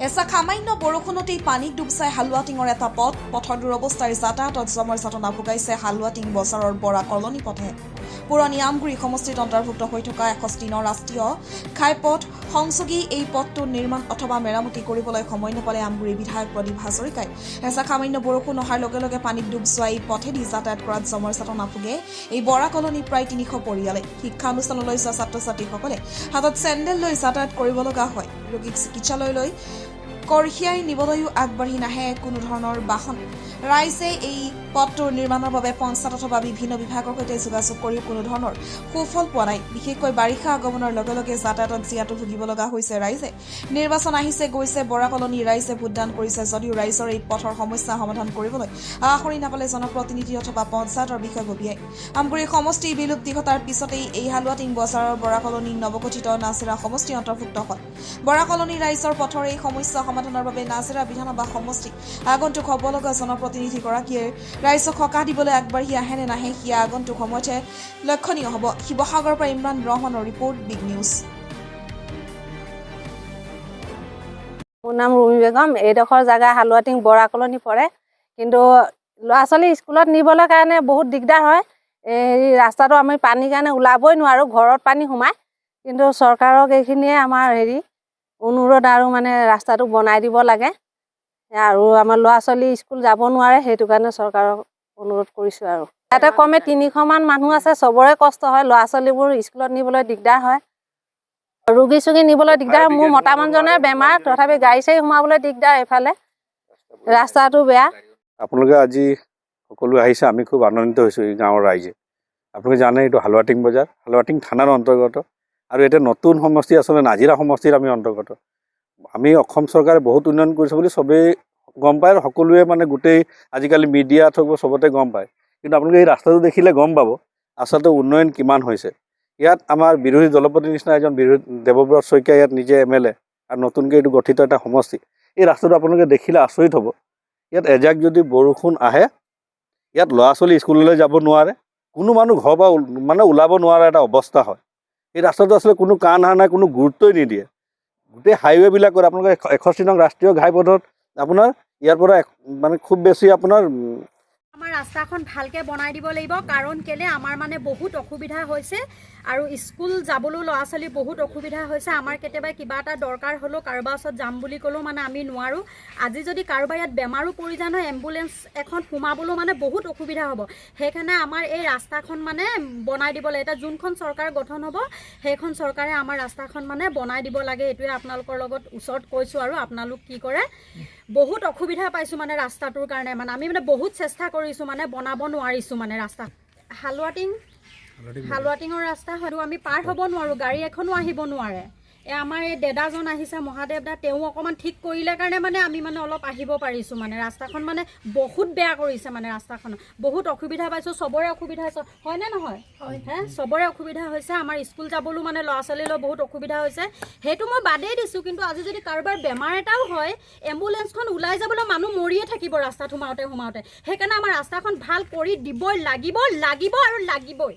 এছা সামান্য বৰষুণতেই পানীত ডুব চাই হালুৱাটিঙৰ এটা পথৰ দুৰৱস্থাৰ যাতায়াতত জমৰ যাতনা ভোগাইছে হালুৱাটিং বজাৰৰ বৰা কলনী পথে। পুৰণি আমগুৰি সমষ্টিত অন্তৰ্ভুক্ত হৈ থকা 61 ৰাষ্ট্ৰীয় ঘাইপথ সংযোগী এই পথটো নিৰ্মাণ অথবা মেৰামতি কৰিবলৈ সময় নাপালে আমগুৰি বিধায়ক প্ৰদীপ হাজৰিকাই এছা সামান্য বৰষুণ অহাৰ লগে লগে পানীত ডুব যোৱা এই পথেদি যাতায়াত কৰাত জমৰ যাতনা ভোগে এই বৰা কলনী প্ৰায় 300 পৰিয়ালে। শিক্ষানুষ্ঠানলৈ যোৱা ছাত্ৰ ছাত্ৰীসকলে হাতত চেণ্ডেল লৈ যাতায়াত কৰিব লগা হয়। ৰোগীক চিকিৎসালয়লৈ কঢ়িয়াই নিবলৈও আগবাঢ়ি নাহে কোনো ধৰণৰ বাহন। ৰাইজে এই পথটোৰ নিৰ্মাণৰ বাবে পঞ্চায়ত অথবা বিভিন্ন বিভাগৰ সৈতে যোগাযোগ কৰিও কোনো ধৰণৰ সুফল পোৱা নাই। বিশেষকৈ বাৰিষা আগমনৰ লগে লগে যাতায়াতত জিয়াটো ভুগিব লগা হৈছে ৰাইজে। নিৰ্বাচন আহিছে গৈছে, বৰা কলনীৰ ৰাইজে ভোটদান কৰিছে যদিও ৰাইজৰ এই পথৰ সমস্যা সমাধান কৰিবলৈ আশৰি নাপালে জনপ্ৰতিনিধি অথবা পঞ্চায়তৰ বিষয়ববীয়াই। আমগুৰি সমষ্টি বিলুপ্তি ঘটাৰ পিছতেই এই হালুৱাটিং বজাৰৰ বৰা কলনী নৱগঠিত নাজিৰা সমষ্টি অন্তৰ্ভুক্ত হয়। বৰা কলনীৰ ৰাইজৰ পথৰ এই সমস্যা সমাধানৰ বাবে নাজিৰা বিধানসভা সমষ্টি আগন্তুক হ'ব লগা জনপ্ৰতিনিধিগৰাকীয়ে ৰাইজক সকাহ দিবলৈ আগবাঢ়ি আহে নে নাহে সেয়া আগন্তুক সময়তে লক্ষণীয় হ'ব। শিৱসাগৰৰ পৰা ইমৰান ৰহমানৰ ৰিপৰ্ট, বিগ নিউজ। মোৰ নাম ৰুমি বেগম। এইডোখৰ জেগা হালুৱাটিং বৰা কলনী পৰে, কিন্তু ল'ৰা ছোৱালী স্কুলত নিবলৈ কাৰণে বহুত দিগদাৰ হয়। এই ৰাস্তাটো আমি পানীৰ কাৰণে ওলাবই নোৱাৰোঁ, ঘৰত পানী সোমায়। কিন্তু চৰকাৰক এইখিনিয়ে আমাৰ অনুৰোধ আৰু ৰাস্তাটো বনাই দিব লাগে। আৰু আমাৰ ল'ৰা ছোৱালী স্কুল যাব নোৱাৰে, সেইটো কাৰণে চৰকাৰক অনুৰোধ কৰিছোঁ। আৰু ইয়াতে কমে 300মান মানুহ আছে, চবৰে কষ্ট হয়। ল'ৰা ছোৱালীবোৰ স্কুলত নিবলৈ দিগদাৰ হয়, ৰোগী চোগী নিবলৈ দিগদাৰ হয়। মোৰ মতা মানুহজনে বেমাৰ, তথাপি গাড়ী চাড়ী সোমাবলৈ দিগদাৰ। এইফালে ৰাস্তাটো বেয়া। আপোনালোকে আজি সকলো আহিছে, আমি খুব আনন্দিত হৈছোঁ এই গাঁৱৰ ৰাইজে। আপোনালোকে জানে এইটো হালুৱাটিং বজাৰ, হালুৱাটিং থানাৰ অন্তৰ্গত, আৰু এতিয়া নতুন সমষ্টি আচলতে নাজিৰা সমষ্টিৰ আমি অন্তৰ্গত। আমি অসম চৰকাৰে বহুত উন্নয়ন কৰিছে বুলি চবেই গম পায়, আৰু সকলোৱে গোটেই আজিকালি মিডিয়াত হওক চবতে গম পায়। কিন্তু আপোনালোকে এই ৰাস্তাটো দেখিলে গম পাব আচলতে উন্নয়ন কিমান হৈছে। ইয়াত আমাৰ বিৰোধী দলপতিৰ নিচিনা এজন দেৱব্ৰত শইকীয়া ইয়াত নিজে MLA, আৰু নতুনকৈ এইটো গঠিত এটা সমষ্টি। এই ৰাস্তাটো আপোনালোকে দেখিলে আচৰিত হ'ব। ইয়াত এজাক যদি বৰষুণ আহে, ইয়াত ল'ৰা ছোৱালী স্কুললৈ যাব নোৱাৰে, কোনো মানুহ ঘৰৰ পৰা ওলাব নোৱাৰা এটা অৱস্থা হয়। এই ৰাস্তাটো আচলতে কোনো কাণ ধাৰ নাই, কোনো গুৰুত্বই নিদিয়ে। গোটেই হাইৱেবিলাকত আপোনালোকে 61 নং ৰাষ্ট্ৰীয় ঘাইপথত আপোনাৰ ইয়াৰ পৰা খুব বেছি আপোনাৰ আমাৰ ৰাস্তাখন ভালকে বনাই দিব লাগিব। কাৰণ কেলে আমাৰ বহুত অসুবিধা হৈছে, আৰু স্কুল যাবলৈও ল'ৰা ছোৱালী বহুত অসুবিধা হৈছে। আমাৰ কেতিয়াবা কিবা এটা দৰকাৰ হ'লেও কাৰোবাৰ ওচৰত যাম বুলি ক'লেও আমি নোৱাৰোঁ। আজি যদি কাৰোবাৰ ইয়াত বেমাৰো পৰি যায় নহয়, এম্বুলেঞ্চ এখন সোমাবলৈও বহুত অসুবিধা হ'ব। সেইকাৰণে আমাৰ এই ৰাস্তাখন বনাই দিব লাগে। এতিয়া যোনখন চৰকাৰ গঠন হ'ব, সেইখন চৰকাৰে আমাৰ ৰাস্তাখন বনাই দিব লাগে। এইটোৱে আপোনালোকৰ লগত ওচৰত কৈছোঁ। আৰু আপোনালোক কি কৰে, বহুত অসুবিধা পাইছোঁ ৰাস্তাটোৰ কাৰণে। আমি বহুত চেষ্টা কৰিছোঁ, বনাব নোৱাৰিছোঁ ৰাস্তা। হালুৱাটিঙৰ ৰাস্তা হয়তো আমি পাৰ হ'ব নোৱাৰোঁ, গাড়ী এখনো আহিব নোৱাৰে। আমাৰ এই দাদাজন আহিছে, মহাদেৱ দা, তেওঁ অকণমান ঠিক কৰিলে কাৰণে আমি অলপ আহিব পাৰিছোঁ। ৰাস্তাখন বহুত বেয়া কৰিছে। ৰাস্তাখন বহুত অসুবিধা পাইছোঁ, চবৰে অসুবিধা হৈছে, হয়নে নহয়? চবৰে অসুবিধা হৈছে। আমাৰ স্কুল যাবলৈও ল'ৰা ছোৱালীলৈ বহুত অসুবিধা হৈছে। সেইটো মই বাদেই দিছোঁ, কিন্তু আজি যদি কাৰোবাৰ বেমাৰ এটাও হয়, এম্বুলেঞ্চখন ওলাই যাবলৈ মানুহ মৰিয়ে থাকিব ৰাস্তাত সোমাওঁতে। সেইকাৰণে আমাৰ ৰাস্তাখন ভাল কৰি দিবই লাগিব আৰু লাগিবই।